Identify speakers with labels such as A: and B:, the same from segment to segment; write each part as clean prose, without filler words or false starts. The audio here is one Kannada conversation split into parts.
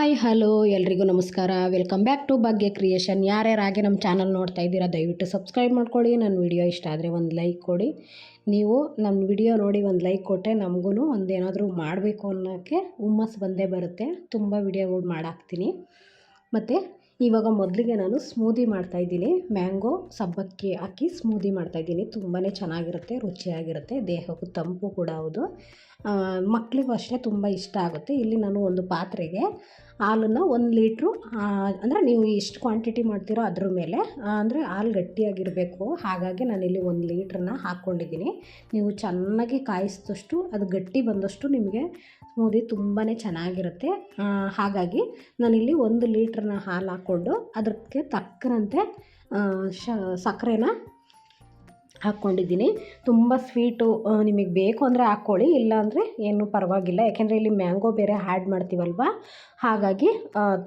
A: ಹಾಯ್ ಹಲೋ ಎಲ್ರಿಗೂ ನಮಸ್ಕಾರ. Welcome back to Bhagya creation. ಯಾರ್ಯಾರಾಗೆ ನಮ್ಮ ಚಾನಲ್ ನೋಡ್ತಾ ಇದ್ದೀರಾ ದಯವಿಟ್ಟು ಸಬ್ಸ್ಕ್ರೈಬ್ ಮಾಡ್ಕೊಳ್ಳಿ. ನನ್ನ ವಿಡಿಯೋ ಇಷ್ಟ ಆದರೆ ಒಂದು ಲೈಕ್ ಕೊಡಿ. ನೀವು ನನ್ನ ವಿಡಿಯೋ ನೋಡಿ ಒಂದು ಲೈಕ್ ಕೊಟ್ಟರೆ ನಮಗೂ ಒಂದೇನಾದರೂ ಮಾಡಬೇಕು ಅನ್ನೋಕ್ಕೆ ಹುಮ್ಮಸ್ಸು ಬಂದೇ ಬರುತ್ತೆ. ತುಂಬ ವಿಡಿಯೋಗಳು ಮಾಡಾಕ್ತೀನಿ. ಮತ್ತು ಇವಾಗ ಮೊದಲಿಗೆ ನಾನು ಸ್ಮೂದಿ ಮಾಡ್ತಾಯಿದ್ದೀನಿ. ಮ್ಯಾಂಗೋ ಸಬ್ಬಕ್ಕಿ ಹಾಕಿ ಸ್ಮೂದಿ ಮಾಡ್ತಾಯಿದ್ದೀನಿ. ತುಂಬಾ ಚೆನ್ನಾಗಿರುತ್ತೆ, ರುಚಿಯಾಗಿರುತ್ತೆ, ದೇಹಕ್ಕೂ ತಂಪು ಕೂಡ ಹೌದು. ಮಕ್ಕಳಿಗೂ ಅಷ್ಟೇ ತುಂಬ ಇಷ್ಟ ಆಗುತ್ತೆ. ಇಲ್ಲಿ ನಾನು ಒಂದು ಪಾತ್ರೆಗೆ ಹಾಲನ್ನು 1 ಲೀಟ್ರು, ಅಂದರೆ ನೀವು ಎಷ್ಟು ಕ್ವಾಂಟಿಟಿ ಮಾಡ್ತೀರೋ ಅದ್ರ ಮೇಲೆ, ಅಂದರೆ ಹಾಲು ಗಟ್ಟಿಯಾಗಿರಬೇಕು. ಹಾಗಾಗಿ ನಾನಿಲ್ಲಿ 1 ಲೀಟ್ರನ್ನ ಹಾಕ್ಕೊಂಡಿದ್ದೀನಿ. ನೀವು ಚೆನ್ನಾಗಿ ಕಾಯಿಸಿದಷ್ಟು ಅದು ಗಟ್ಟಿ ಬಂದಷ್ಟು ನಿಮಗೆ ಸ್ಮೂದಿ ತುಂಬಾ ಚೆನ್ನಾಗಿರುತ್ತೆ. ಹಾಗಾಗಿ ನಾನಿಲ್ಲಿ 1 ಲೀಟ್ರನ್ನ ಹಾಲು ಹಾಕ್ಕೊಂಡು ಅದಕ್ಕೆ ತಕ್ಕಂತೆ ಸಕ್ಕರೆನ ಹಾಕ್ಕೊಂಡಿದ್ದೀನಿ. ತುಂಬ ಸ್ವೀಟು ನಿಮಗೆ ಬೇಕು ಅಂದರೆ ಹಾಕ್ಕೊಳ್ಳಿ, ಇಲ್ಲಾಂದರೆ ಏನೂ ಪರವಾಗಿಲ್ಲ. ಯಾಕೆಂದರೆ ಇಲ್ಲಿ ಮ್ಯಾಂಗೋ ಬೇರೆ ಆ್ಯಡ್ ಮಾಡ್ತೀವಲ್ವ, ಹಾಗಾಗಿ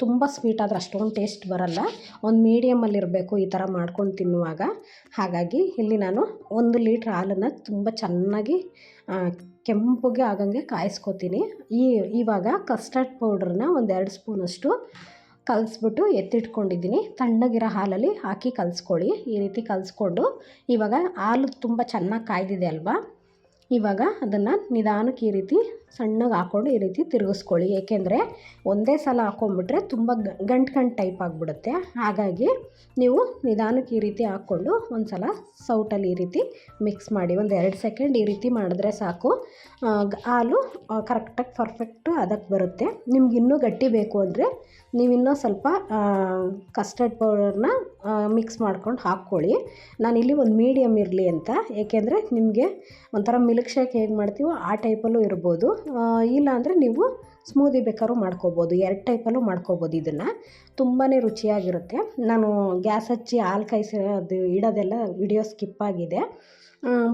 A: ತುಂಬ ಸ್ವೀಟ್ ಆದರೆ ಅಷ್ಟೊಂದು ಟೇಸ್ಟ್ ಬರಲ್ಲ. ಒಂದು ಮೀಡಿಯಮಲ್ಲಿರಬೇಕು ಈ ಥರ ಮಾಡ್ಕೊಂಡು ತಿನ್ನುವಾಗ. ಹಾಗಾಗಿ ಇಲ್ಲಿ ನಾನು 1 ಲೀಟ್ರ್ ಹಾಲನ್ನು ತುಂಬ ಚೆನ್ನಾಗಿ ಕೆಂಪಗೆ ಆಗಂಗೆ ಕಾಯಿಸ್ಕೊತೀನಿ. ಇವಾಗ ಕಸ್ಟರ್ಡ್ ಪೌಡ್ರನ್ನ 1-2 ಸ್ಪೂನಷ್ಟು ಕಲಿಸ್ಬಿಟ್ಟು ಎತ್ತಿಟ್ಕೊಂಡಿದ್ದೀನಿ. ತಣ್ಣಗಿರೋ ಹಾಲಲ್ಲಿ ಹಾಕಿ ಕಲಿಸ್ಕೊಳ್ಳಿ. ಈ ರೀತಿ ಕಲಿಸ್ಕೊಂಡು ಇವಾಗ ಹಾಲು ತುಂಬ ಚೆನ್ನಾಗಿ ಕಾಯ್ದಿದೆ ಅಲ್ವಾ, ಇವಾಗ ಅದನ್ನು ನಿಧಾನಕ್ಕೆ ಈ ರೀತಿ ಸಣ್ಣಗೆ ಹಾಕ್ಕೊಂಡು ಈ ರೀತಿ ತಿರುಗಿಸ್ಕೊಳ್ಳಿ. ಏಕೆಂದರೆ ಒಂದೇ ಸಲ ಹಾಕ್ಕೊಂಬಿಟ್ರೆ ತುಂಬ ಗಂಟು ಟೈಪ್ ಆಗಿಬಿಡುತ್ತೆ. ಹಾಗಾಗಿ ನೀವು ನಿಧಾನಕ್ಕೆ ಈ ರೀತಿ ಹಾಕ್ಕೊಂಡು ಒಂದು ಸಲ ಸೌಟಲ್ಲಿ ಈ ರೀತಿ ಮಿಕ್ಸ್ ಮಾಡಿ 1-2 ಸೆಕೆಂಡ್ ಈ ರೀತಿ ಮಾಡಿದ್ರೆ ಸಾಕು. ಹಾಲು ಕರೆಕ್ಟಾಗಿ ಪರ್ಫೆಕ್ಟು ಅದಕ್ಕೆ ಬರುತ್ತೆ. ನಿಮ್ಗೆ ಇನ್ನೂ ಗಟ್ಟಿ ಬೇಕು ಅಂದರೆ ನೀವಿನ್ನೂ ಸ್ವಲ್ಪ ಕಸ್ಟರ್ಡ್ ಪೌಡರ್ನ ಮಿಕ್ಸ್ ಮಾಡ್ಕೊಂಡು ಹಾಕ್ಕೊಳ್ಳಿ. ನಾನಿಲ್ಲಿ ಒಂದು ಮೀಡಿಯಮ್ ಇರಲಿ ಅಂತ, ಏಕೆಂದರೆ ನಿಮಗೆ ಒಂಥರ ಮಿಲ್ಕ್ ಶೇಕ್ ಹೇಗೆ ಮಾಡ್ತೀವೋ ಆ ಟೈಪಲ್ಲೂ ಇರ್ಬೋದು, ಇಲ್ಲಾಂದರೆ ನೀವು ಸ್ಮೂದಿ ಬೇಕಾದ್ರೂ ಮಾಡ್ಕೋಬೋದು. 2 ಟೈಪಲ್ಲೂ ಮಾಡ್ಕೋಬೋದು. ಇದನ್ನು ತುಂಬಾ ರುಚಿಯಾಗಿರುತ್ತೆ. ನಾನು ಗ್ಯಾಸ್ ಹಚ್ಚಿ ಹಾಲು ಕಾಯಿಸಿ ಅದು ಇಡೋದೆಲ್ಲ ವಿಡಿಯೋ ಸ್ಕಿಪ್ ಆಗಿದೆ.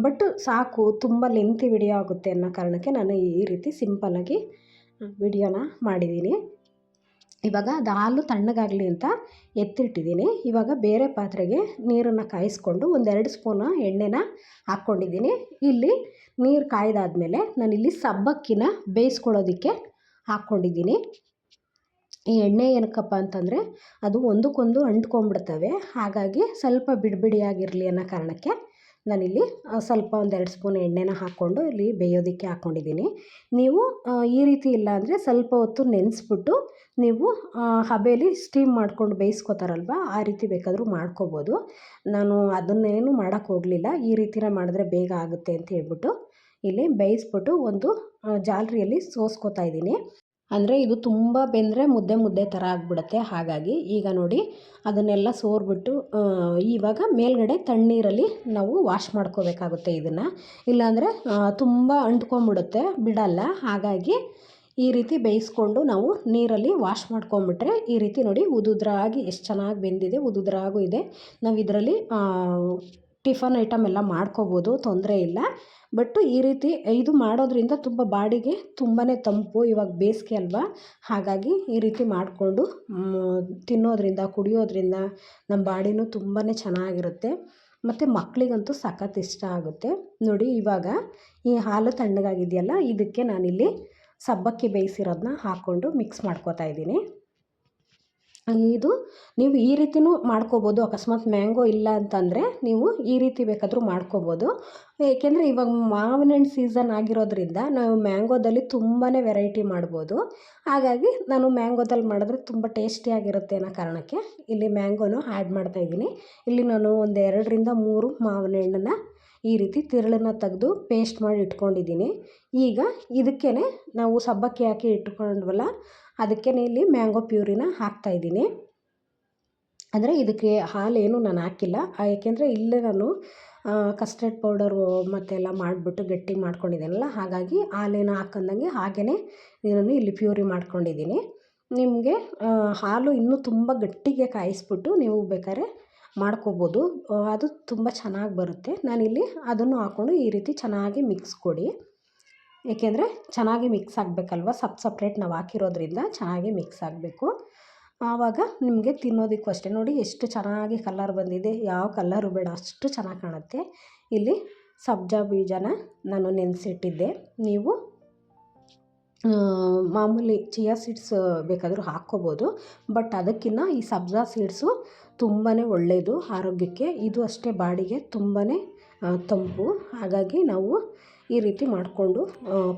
A: ಬಟ್ ಸಾಕು, ತುಂಬ ಲೆಂತಿ ವಿಡಿಯೋ ಆಗುತ್ತೆ ಅನ್ನೋ ಕಾರಣಕ್ಕೆ ನಾನು ಈ ರೀತಿ ಸಿಂಪಲ್ಲಾಗಿ ವಿಡಿಯೋನ ಮಾಡಿದ್ದೀನಿ. ಇವಾಗ ಅದು ಹಾಲು ತಣ್ಣಗಾಗಲಿ ಅಂತ ಎತ್ತಿಟ್ಟಿದ್ದೀನಿ. ಇವಾಗ ಬೇರೆ ಪಾತ್ರೆಗೆ ನೀರನ್ನು ಕಾಯಿಸ್ಕೊಂಡು 1-2 ಸ್ಪೂನ ಎಣ್ಣೆನ ಹಾಕ್ಕೊಂಡಿದ್ದೀನಿ. ಇಲ್ಲಿ ನೀರು ಕಾಯ್ದಾದ್ಮೇಲೆ ನಾನಿಲ್ಲಿ ಸಬ್ಬಕ್ಕಿನ ಬೇಯಿಸ್ಕೊಳ್ಳೋದಕ್ಕೆ ಹಾಕ್ಕೊಂಡಿದ್ದೀನಿ. ಈ ಎಣ್ಣೆ ಏನಕ್ಕಪ್ಪ ಅಂತಂದರೆ ಅದು ಒಂದಕ್ಕೊಂದು ಅಂಟ್ಕೊಂಡ್ಬಿಡ್ತವೆ. ಹಾಗಾಗಿ ಸ್ವಲ್ಪ ಬಿಡಿಯಾಗಿರಲಿ ಅನ್ನೋ ಕಾರಣಕ್ಕೆ ನಾನಿಲ್ಲಿ ಸ್ವಲ್ಪ 1-2 ಸ್ಪೂನ್ ಎಣ್ಣೆನ ಹಾಕ್ಕೊಂಡು ಇಲ್ಲಿ ಬೇಯೋದಕ್ಕೆ ಹಾಕ್ಕೊಂಡಿದ್ದೀನಿ. ನೀವು ಈ ರೀತಿ ಇಲ್ಲ ಅಂದರೆ ಸ್ವಲ್ಪ ಹೊತ್ತು ನೆನೆಸ್ಬಿಟ್ಟು ನೀವು ಹಬೆಯಲ್ಲಿ ಸ್ಟೀಮ್ ಮಾಡ್ಕೊಂಡು ಬೇಯಿಸ್ಕೊತಾರಲ್ವ, ಆ ರೀತಿ ಬೇಕಾದರೂ ಮಾಡ್ಕೋಬೋದು. ನಾನು ಅದನ್ನೇನು ಮಾಡೋಕ್ಕೆ ಹೋಗಲಿಲ್ಲ. ಈ ರೀತಿನ ಮಾಡಿದ್ರೆ ಬೇಗ ಆಗುತ್ತೆ ಅಂತ ಹೇಳ್ಬಿಟ್ಟು ಇಲ್ಲಿ ಬೇಯಿಸ್ಬಿಟ್ಟು ಒಂದು ಜಾಲರಿಯಲ್ಲಿ ಸೋಸ್ಕೊತಾ ಇದ್ದೀನಿ. ಅಂದರೆ ಇದು ತುಂಬ ಬೆಂದರೆ ಮುದ್ದೆ ಥರ ಆಗಿಬಿಡುತ್ತೆ. ಹಾಗಾಗಿ ಈಗ ನೋಡಿ ಅದನ್ನೆಲ್ಲ ಸೋರ್ಬಿಟ್ಟು ಇವಾಗ ಮೇಲ್ಗಡೆ ತಣ್ಣೀರಲ್ಲಿ ನಾವು ವಾಶ್ ಮಾಡ್ಕೋಬೇಕಾಗುತ್ತೆ ಇದನ್ನು. ಇಲ್ಲಾಂದರೆ ತುಂಬ ಅಂಟ್ಕೊಂಬಿಡುತ್ತೆ, ಬಿಡಲ್ಲ. ಹಾಗಾಗಿ ಈ ರೀತಿ ಬೇಯಿಸ್ಕೊಂಡು ನಾವು ನೀರಲ್ಲಿ ವಾಶ್ ಮಾಡ್ಕೊಂಬಿಟ್ರೆ ಈ ರೀತಿ ನೋಡಿ ಉದುದ್ರಾಗಿ ಎಷ್ಟು ಚೆನ್ನಾಗಿ ಬೆಂದಿದೆ, ಉದುದ್ರಾಗೂ ಇದೆ. ನಾವು ಇದರಲ್ಲಿ ಟಿಫನ್ ಐಟಮ್ ಎಲ್ಲ ಮಾಡ್ಕೋಬೋದು, ತೊಂದರೆ ಇಲ್ಲ. ಬಟ್ ಈ ರೀತಿ ಇದು ಮಾಡೋದ್ರಿಂದ ತುಂಬ ಬಾಡಿಗೆ ತುಂಬಾ ತಂಪು. ಇವಾಗ ಬೇಸಿಗೆ ಅಲ್ವಾ, ಹಾಗಾಗಿ ಈ ರೀತಿ ಮಾಡಿಕೊಂಡು ತಿನ್ನೋದ್ರಿಂದ ಕುಡಿಯೋದ್ರಿಂದ ನಮ್ಮ ಬಾಡಿನೂ ತುಂಬಾ ಚೆನ್ನಾಗಿರುತ್ತೆ. ಮತ್ತು ಮಕ್ಕಳಿಗಂತೂ ಸಖತ್ ಇಷ್ಟ ಆಗುತ್ತೆ. ನೋಡಿ ಇವಾಗ ಈ ಹಾಲು ತಣ್ಣಗಾಗಿದೆಯಲ್ಲ, ಇದಕ್ಕೆ ನಾನಿಲ್ಲಿ ಸಬ್ಬಕ್ಕಿ ಬೇಯಿಸಿರೋದನ್ನ ಹಾಕ್ಕೊಂಡು ಮಿಕ್ಸ್ ಮಾಡ್ಕೋತಾ ಇದ್ದೀನಿ. ಇದು ನೀವು ಈ ರೀತಿಯೂ ಮಾಡ್ಕೋಬೋದು. ಅಕಸ್ಮಾತ್ ಮ್ಯಾಂಗೋ ಇಲ್ಲ ಅಂತಂದರೆ ನೀವು ಈ ರೀತಿ ಬೇಕಾದರೂ ಮಾಡ್ಕೋಬೋದು. ಏಕೆಂದರೆ ಇವಾಗ ಮಾವಿನ ಹಣ್ಣು ಸೀಸನ್ ಆಗಿರೋದ್ರಿಂದ ನಾವು ಮ್ಯಾಂಗೋದಲ್ಲಿ ತುಂಬಾ ವೆರೈಟಿ ಮಾಡ್ಬೋದು. ಹಾಗಾಗಿ ನಾನು ಮ್ಯಾಂಗೋದಲ್ಲಿ ಮಾಡಿದ್ರೆ ತುಂಬ ಟೇಸ್ಟಿಯಾಗಿರುತ್ತೆ ಅನ್ನೋ ಕಾರಣಕ್ಕೆ ಇಲ್ಲಿ ಮ್ಯಾಂಗೋನು ಆ್ಯಡ್ ಮಾಡ್ತಾಯಿದ್ದೀನಿ. ಇಲ್ಲಿ ನಾನು 2-3 ಮಾವಿನ ಹಣ್ಣನ್ನು ಈ ರೀತಿ ತಿರುಳನ್ನು ತೆಗೆದು ಪೇಸ್ಟ್ ಮಾಡಿ ಇಟ್ಕೊಂಡಿದ್ದೀನಿ. ಈಗ ಇದಕ್ಕೇ ನಾವು ಸಬ್ಬಕ್ಕಿ ಹಾಕಿ ಇಟ್ಕೊಂಡ್ವಲ್ಲ, ಅದಕ್ಕೇ ಇಲ್ಲಿ ಮ್ಯಾಂಗೋ ಪ್ಯೂರಿನ ಹಾಕ್ತಾಯಿದ್ದೀನಿ. ಅಂದರೆ ಇದಕ್ಕೆ ಹಾಲೇನು ನಾನು ಹಾಕಿಲ್ಲ, ಏಕೆಂದರೆ ಇಲ್ಲೇ ನಾನು ಕಸ್ಟರ್ಡ್ ಪೌಡರು ಮತ್ತೆಲ್ಲ ಮಾಡಿಬಿಟ್ಟು ಗಟ್ಟಿ ಮಾಡ್ಕೊಂಡಿದ್ದೀನಲ್ಲ, ಹಾಗಾಗಿ ಹಾಲೇನು ಹಾಕ್ಕಂದಂಗೆ ಹಾಗೇ ನಾನು ಇಲ್ಲಿ ಪ್ಯೂರಿ ಮಾಡ್ಕೊಂಡಿದ್ದೀನಿ. ನಿಮಗೆ ಹಾಲು ಇನ್ನೂ ತುಂಬ ಗಟ್ಟಿಗೆ ಕಾಯಿಸ್ಬಿಟ್ಟು ನೀವು ಬೇಕಾದ್ರೆ ಮಾಡ್ಕೋಬೋದು, ಅದು ತುಂಬ ಚೆನ್ನಾಗಿ ಬರುತ್ತೆ. ನಾನಿಲ್ಲಿ ಅದನ್ನು ಹಾಕ್ಕೊಂಡು ಈ ರೀತಿ ಚೆನ್ನಾಗಿ ಮಿಕ್ಸ್ ಕೊಡಿ. ಏಕೆಂದರೆ ಚೆನ್ನಾಗಿ ಮಿಕ್ಸ್ ಆಗಬೇಕಲ್ವ, ಸಪ್ರೇಟ್ ನಾವು ಹಾಕಿರೋದ್ರಿಂದ ಚೆನ್ನಾಗಿ ಮಿಕ್ಸ್ ಆಗಬೇಕು. ಆವಾಗ ನಿಮಗೆ ತಿನ್ನೋದಕ್ಕೂ ಅಷ್ಟೇ ನೋಡಿ ಎಷ್ಟು ಚೆನ್ನಾಗಿ ಕಲರ್ ಬಂದಿದೆ. ಯಾವ ಕಲರು ಬೇಡ, ಅಷ್ಟು ಚೆನ್ನಾಗಿ ಕಾಣುತ್ತೆ. ಇಲ್ಲಿ ಸಬ್ಜಾ ಬೀಜನ ನಾನು ನೆನೆಸಿಟ್ಟಿದ್ದೆ. ನೀವು ಮಾಮೂಲಿ ಚಿಯಾ ಸೀಡ್ಸ್ ಬೇಕಾದರೂ ಹಾಕ್ಕೋಬೋದು. ಬಟ್ ಅದಕ್ಕಿಂತ ಈ ಸಬ್ಜಾ ಸೀಡ್ಸು ತುಂಬಾ ಒಳ್ಳೆಯದು ಆರೋಗ್ಯಕ್ಕೆ. ಇದು ಅಷ್ಟೇ ಬಾಡಿಗೆ ತುಂಬಾ ತಂಪು. ಹಾಗಾಗಿ ನಾವು ಈ ರೀತಿ ಮಾಡಿಕೊಂಡು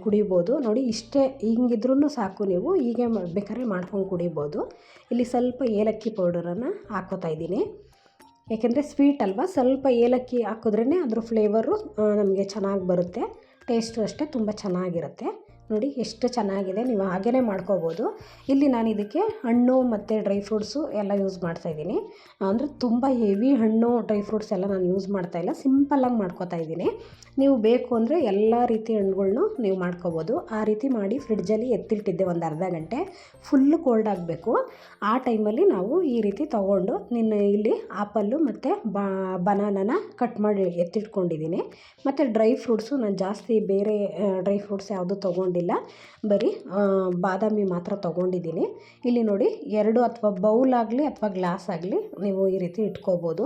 A: ಕುಡಿಬೋದು. ನೋಡಿ ಇಷ್ಟೇ ಹಿಂಗಿದ್ರೂ ಸಾಕು, ನೀವು ಹೀಗೆ ಬೇಕಾದ್ರೆ ಮಾಡ್ಕೊಂಡು ಕುಡಿಬೋದು. ಇಲ್ಲಿ ಸ್ವಲ್ಪ ಏಲಕ್ಕಿ ಪೌಡರನ್ನು ಹಾಕ್ಕೋತಾ ಇದ್ದೀನಿ. ಏಕೆಂದರೆ ಸ್ವೀಟ್ ಅಲ್ವಾ, ಸ್ವಲ್ಪ ಏಲಕ್ಕಿ ಹಾಕಿದ್ರೇ ಅದ್ರ ಫ್ಲೇವರು ನಮಗೆ ಚೆನ್ನಾಗಿ ಬರುತ್ತೆ. ಟೇಸ್ಟು ಅಷ್ಟೇ ತುಂಬ ಚೆನ್ನಾಗಿರುತ್ತೆ. ನೋಡಿ ಎಷ್ಟು ಚೆನ್ನಾಗಿದೆ, ನೀವು ಹಾಗೇ ಮಾಡ್ಕೋಬೋದು. ಇಲ್ಲಿ ನಾನು ಇದಕ್ಕೆ ಹಣ್ಣು ಮತ್ತು ಡ್ರೈ ಫ್ರೂಟ್ಸು ಎಲ್ಲ ಯೂಸ್ ಮಾಡ್ತಾಯಿದ್ದೀನಿ. ಅಂದರೆ ತುಂಬ ಹೆವಿ ಹಣ್ಣು ಡ್ರೈ ಫ್ರೂಟ್ಸ್ ಎಲ್ಲ ನಾನು ಯೂಸ್ ಮಾಡ್ತಾಯಿಲ್ಲ, ಸಿಂಪಲ್ಲಾಗಿ ಮಾಡ್ಕೋತಾ ಇದ್ದೀನಿ. ನೀವು ಬೇಕು ಅಂದರೆ ಎಲ್ಲ ರೀತಿ ಹಣ್ಣುಗಳ್ನು ನೀವು ಮಾಡ್ಕೋಬೋದು. ಆ ರೀತಿ ಮಾಡಿ ಫ್ರಿಡ್ಜಲ್ಲಿ ಎತ್ತಿಟ್ಟಿದ್ದೆ ಒಂದು ಅರ್ಧ ಗಂಟೆ. ಫುಲ್ಲು ಕೋಲ್ಡ್ ಆಗಬೇಕು. ಆ ಟೈಮಲ್ಲಿ ನಾವು ಈ ರೀತಿ ತೊಗೊಂಡು ಇಲ್ಲಿ ಆಪಲ್ಲು ಮತ್ತು ಬನಾನನ ಕಟ್ ಮಾಡಿ ಎತ್ತಿಟ್ಕೊಂಡಿದ್ದೀನಿ. ಮತ್ತು ಡ್ರೈ ಫ್ರೂಟ್ಸು ನಾನು ಜಾಸ್ತಿ ಬೇರೆ ಡ್ರೈ ಫ್ರೂಟ್ಸ್ ಯಾವುದು ತೊಗೊಂಡಿಲ್ಲ, ಬರೀ ಬಾದಾಮಿ ಮಾತ್ರ ತೊಗೊಂಡಿದ್ದೀನಿ. ಇಲ್ಲಿ ನೋಡಿ 2 ಅಥವಾ ಬೌಲ್ ಆಗಲಿ ಅಥವಾ ಗ್ಲಾಸ್ ಆಗಲಿ ನೀವು ಈ ರೀತಿ ಇಟ್ಕೋಬೋದು.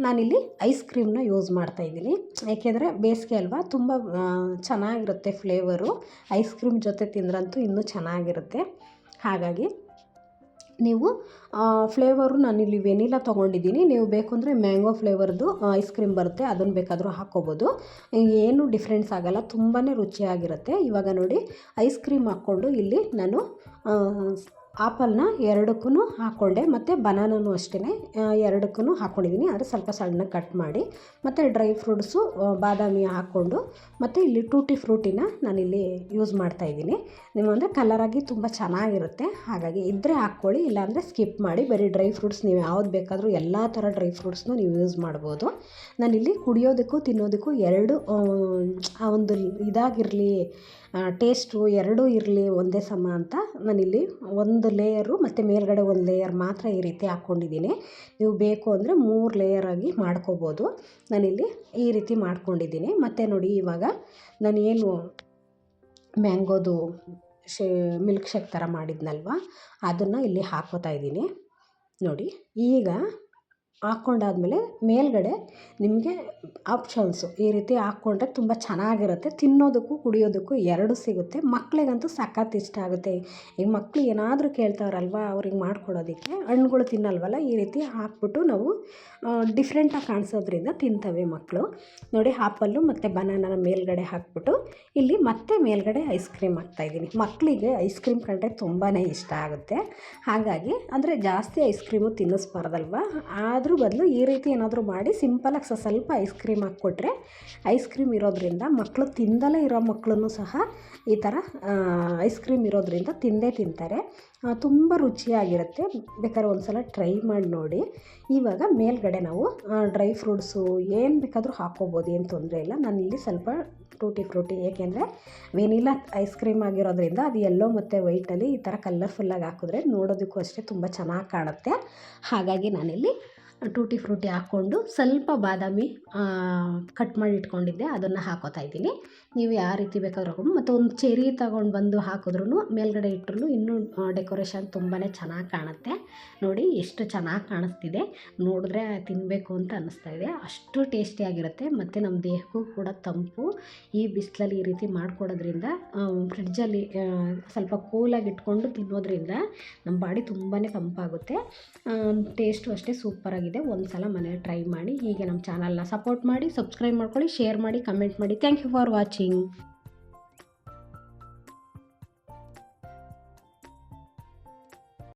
A: ನಾನಿಲ್ಲಿ ಐಸ್ ಕ್ರೀಮ್ನ ಯೂಸ್ ಮಾಡ್ತಾಯಿದ್ದೀನಿ. ಏಕೆಂದರೆ ಬೇಸಿಗೆ ಅಲ್ವಾ, ತುಂಬ ಚೆನ್ನಾಗಿರುತ್ತೆ ಫ್ಲೇವರು. ಐಸ್ ಕ್ರೀಮ್ ಜೊತೆ ತಿಂದ್ರಂತೂ ಇನ್ನೂ ಚೆನ್ನಾಗಿರುತ್ತೆ. ಹಾಗಾಗಿ ನೀವು ಫ್ಲೇವರು ನಾನಿಲ್ಲಿ ವೆನಿಲಾ ತೊಗೊಂಡಿದ್ದೀನಿ. ನೀವು ಬೇಕು ಅಂದರೆ ಮ್ಯಾಂಗೋ ಫ್ಲೇವರ್ದು ಐಸ್ ಕ್ರೀಮ್ ಬರುತ್ತೆ, ಅದನ್ನು ಬೇಕಾದರೂ ಹಾಕ್ಕೋಬೋದು. ಏನೂ ಡಿಫ್ರೆನ್ಸ್ ಆಗೋಲ್ಲ, ತುಂಬಾ ರುಚಿಯಾಗಿರುತ್ತೆ. ಇವಾಗ ನೋಡಿ ಐಸ್ ಕ್ರೀಮ್ ಹಾಕ್ಕೊಂಡು ಇಲ್ಲಿ ನಾನು ಆಪಲ್ನ 2ಕ್ಕೂ ಹಾಕ್ಕೊಂಡೆ, ಮತ್ತು ಬನಾನೂ ಅಷ್ಟೇ 2ಕ್ಕೂ ಹಾಕ್ಕೊಂಡಿದ್ದೀನಿ. ಆದರೆ ಸ್ವಲ್ಪ ಸಣ್ಣಗೆ ಕಟ್ ಮಾಡಿ, ಮತ್ತು ಡ್ರೈ ಫ್ರೂಟ್ಸು ಬಾದಾಮಿ ಹಾಕ್ಕೊಂಡು, ಮತ್ತು ಇಲ್ಲಿ ಟೂಟಿ ಫ್ರೂಟಿನ ನಾನಿಲ್ಲಿ ಯೂಸ್ ಮಾಡ್ತಾಯಿದ್ದೀನಿ. ನೀವು ಅಂದರೆ ಕಲರಾಗಿ ತುಂಬ ಚೆನ್ನಾಗಿರುತ್ತೆ. ಹಾಗಾಗಿ ಇದ್ದರೆ ಹಾಕ್ಕೊಳ್ಳಿ, ಇಲ್ಲಾಂದರೆ ಸ್ಕಿಪ್ ಮಾಡಿ. ಬರೀ ಡ್ರೈ ಫ್ರೂಟ್ಸ್ ನೀವು ಯಾವ್ದು ಬೇಕಾದರೂ ಎಲ್ಲ ಥರ ಡ್ರೈ ಫ್ರೂಟ್ಸ್ನ ನೀವು ಯೂಸ್ ಮಾಡ್ಬೋದು. ನಾನಿಲ್ಲಿ ಕುಡಿಯೋದಕ್ಕೂ ತಿನ್ನೋದಕ್ಕೂ ಎರಡು ಒಂದು ಇದಾಗಿರಲಿ, ಟೇಸ್ಟು ಎರಡೂ ಇರಲಿ ಒಂದೇ ಸಮ ಅಂತ ನಾನಿಲ್ಲಿ ಒಂದು ಲೇಯರು ಮತ್ತು ಮೇಲ್ಗಡೆ ಒಂದು ಲೇಯರ್ ಮಾತ್ರ ಈ ರೀತಿ ಹಾಕ್ಕೊಂಡಿದ್ದೀನಿ. ನೀವು ಬೇಕು ಅಂದರೆ 3 ಲೇಯರಾಗಿ ಮಾಡ್ಕೋಬೋದು. ನಾನಿಲ್ಲಿ ಈ ರೀತಿ ಮಾಡ್ಕೊಂಡಿದ್ದೀನಿ. ಮತ್ತು ನೋಡಿ ಇವಾಗ ನಾನು ಏನು ಮ್ಯಾಂಗೋದು ಮಿಲ್ಕ್ ಶೇಕ್ ಥರ ಮಾಡಿದ್ನಲ್ವ, ಅದನ್ನು ಇಲ್ಲಿ ಹಾಕ್ಕೋತಾ ಇದ್ದೀನಿ. ನೋಡಿ ಈಗ ಹಾಕ್ಕೊಂಡಾದ್ಮೇಲೆ ಮೇಲ್ಗಡೆ ನಿಮಗೆ ಆಪ್ಷನ್ಸು ಈ ರೀತಿ ಹಾಕ್ಕೊಂಡ್ರೆ ತುಂಬ ಚೆನ್ನಾಗಿರುತ್ತೆ. ತಿನ್ನೋದಕ್ಕೂ ಕುಡಿಯೋದಕ್ಕೂ ಎರಡು ಸಿಗುತ್ತೆ. ಮಕ್ಕಳಿಗಂತೂ ಸಖತ್ ಇಷ್ಟ ಆಗುತ್ತೆ. ಈ ಮಕ್ಕಳು ಏನಾದರೂ ಕೇಳ್ತಾರಲ್ವ, ಅವ್ರಿಗೆ ಮಾಡ್ಕೊಡೋದಕ್ಕೆ ಹಣ್ಣುಗಳು ತಿನ್ನಲ್ವಲ್ಲ, ಈ ರೀತಿ ಹಾಕ್ಬಿಟ್ಟು ನಾವು ಡಿಫ್ರೆಂಟಾಗಿ ಕಾಣಿಸೋದ್ರಿಂದ ತಿಂತವೆ ಮಕ್ಕಳು. ನೋಡಿ ಆಪಲ್ಲು ಮತ್ತು ಬನಾನನ ಮೇಲ್ಗಡೆ ಹಾಕ್ಬಿಟ್ಟು ಇಲ್ಲಿ ಮತ್ತೆ ಮೇಲ್ಗಡೆ ಐಸ್ ಕ್ರೀಮ್ ಹಾಕ್ತಾಯಿದ್ದೀನಿ. ಮಕ್ಕಳಿಗೆ ಐಸ್ ಕ್ರೀಮ್ ಕಂಡ್ರೆ ತುಂಬಾ ಇಷ್ಟ ಆಗುತ್ತೆ. ಹಾಗಾಗಿ ಅಂದರೆ ಜಾಸ್ತಿ ಐಸ್ ಕ್ರೀಮು ತಿನ್ನಿಸ್ಬಾರ್ದಲ್ವ, ಆದರೂ ಬದಲು ಈ ರೀತಿ ಏನಾದರೂ ಮಾಡಿ ಸಿಂಪಲಾಗಿ ಸ್ವಲ್ಪ ಐಸ್ ಕ್ರೀಮ್ ಹಾಕ್ಕೊಟ್ರೆ, ಐಸ್ ಕ್ರೀಮ್ ಇರೋದ್ರಿಂದ ಮಕ್ಕಳು ತಿಂದಲೇ ಇರೋ ಮಕ್ಕಳನ್ನು ಸಹ ಈ ಥರ ಐಸ್ ಕ್ರೀಮ್ ಇರೋದ್ರಿಂದ ತಿಂದೇ ತಿಂತಾರೆ. ತುಂಬ ರುಚಿಯಾಗಿರುತ್ತೆ. ಬೇಕಾದ್ರೆ ಒಂದು ಸಲ ಟ್ರೈ ಮಾಡಿ ನೋಡಿ. ಇವಾಗ ಮೇಲ್ಗಡೆ ನಾವು ಡ್ರೈ ಫ್ರೂಟ್ಸು ಏನು ಬೇಕಾದರೂ ಹಾಕ್ಕೋಬೋದು, ಏನು ತೊಂದರೆ ಇಲ್ಲ. ನಾನಿಲ್ಲಿ ಸ್ವಲ್ಪ ಟೂಟಿ ಫ್ರೂಟಿ, ಏಕೆಂದರೆ ವೆನಿಲಾ ಐಸ್ ಕ್ರೀಮ್ ಆಗಿರೋದ್ರಿಂದ ಅದು ಯೆಲ್ಲೋ ಮತ್ತು ವೈಟಲ್ಲಿ ಈ ಥರ ಕಲರ್ಫುಲ್ಲಾಗಿ ಹಾಕಿದ್ರೆ ನೋಡೋದಕ್ಕೂ ಅಷ್ಟೇ ತುಂಬ ಚೆನ್ನಾಗಿ ಕಾಣುತ್ತೆ. ಹಾಗಾಗಿ ನಾನಿಲ್ಲಿ ಟೂಟಿ ಫ್ರೂಟಿ ಹಾಕ್ಕೊಂಡು ಸ್ವಲ್ಪ ಬಾದಾಮಿ ಕಟ್ ಮಾಡಿ ಇಟ್ಕೊಂಡಿದ್ದೆ, ಅದನ್ನು ಹಾಕೋತಾ ಇದ್ದೀನಿ. ನೀವು ಯಾವ ರೀತಿ ಬೇಕಾದ್ರೂ ಹಾಕೊಂಡು, ಮತ್ತು ಒಂದು ಚೆರಿ ತಗೊಂಡು ಬಂದು ಹಾಕಿದ್ರೂ ಮೇಲ್ಗಡೆ ಇಟ್ಟರು ಇನ್ನೂ ಡೆಕೋರೇಷನ್ ತುಂಬಾ ಚೆನ್ನಾಗಿ ಕಾಣುತ್ತೆ. ನೋಡಿ ಎಷ್ಟು ಚೆನ್ನಾಗಿ ಕಾಣಿಸ್ತಿದೆ, ನೋಡಿದ್ರೆ ತಿನ್ನಬೇಕು ಅಂತ ಅನ್ನಿಸ್ತಾ ಇದೆ. ಅಷ್ಟು ಟೇಸ್ಟಿಯಾಗಿರುತ್ತೆ ಮತ್ತು ನಮ್ಮ ದೇಹಕ್ಕೂ ಕೂಡ ತಂಪು. ಈ ಬಿಸಿಲಲ್ಲಿ ಈ ರೀತಿ ಮಾಡಿಕೊಡೋದ್ರಿಂದ, ಫ್ರಿಡ್ಜಲ್ಲಿ ಸ್ವಲ್ಪ ಕೂಲಾಗಿ ಇಟ್ಕೊಂಡು ತಿನ್ನೋದ್ರಿಂದ ನಮ್ಮ ಬಾಡಿ ತುಂಬಾ ತಂಪಾಗುತ್ತೆ. ಟೇಸ್ಟು ಅಷ್ಟೇ ಸೂಪರಾಗಿದೆ. ಒಂದು ಸಲ ಮನೇಲಿ ಟ್ರೈ ಮಾಡಿ. ಹೀಗೆ ನಮ್ಮ ಚಾನಲ್ನ ಸಪೋರ್ಟ್ ಮಾಡಿ, ಸಬ್ಸ್ಕ್ರೈಬ್ ಮಾಡ್ಕೊಳ್ಳಿ, ಶೇರ್ ಮಾಡಿ, ಕಮೆಂಟ್ ಮಾಡಿ. Thank you for watching.